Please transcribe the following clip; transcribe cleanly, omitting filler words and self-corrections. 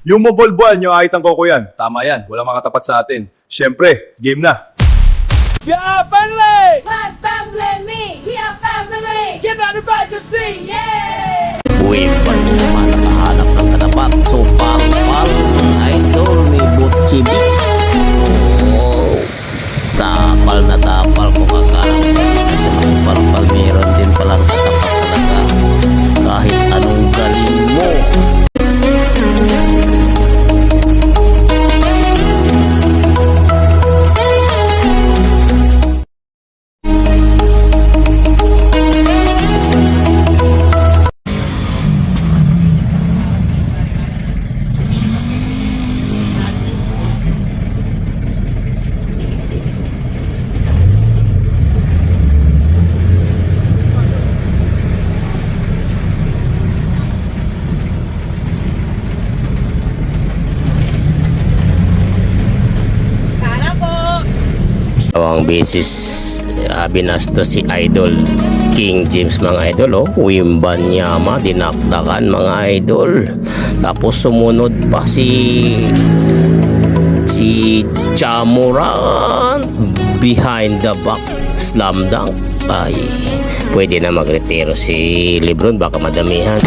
Yung mabolboan nyo, ahit ang koko yan. Tama yan, walang makatapat sa atin. Siyempre, game na. Yeah, family! My family, me, yeah, family. Get out the back and sing, yeah! Uy, ba't naman nakahanap ng katapat? So, pal-pal, idol ni Butchibi. Oh, tapal na tapal ko kakarang. Kasi mas pal-pal, meron din palang katapat talaga. Kahit anong galing mo. Ang beses binasto si Idol King James mga idol, Wembanyama dinakdakan mga idol, tapos sumunod pa si Ja Morant behind the back slam dunk. Ay, pwede na magretiro si LeBron, baka madamihan.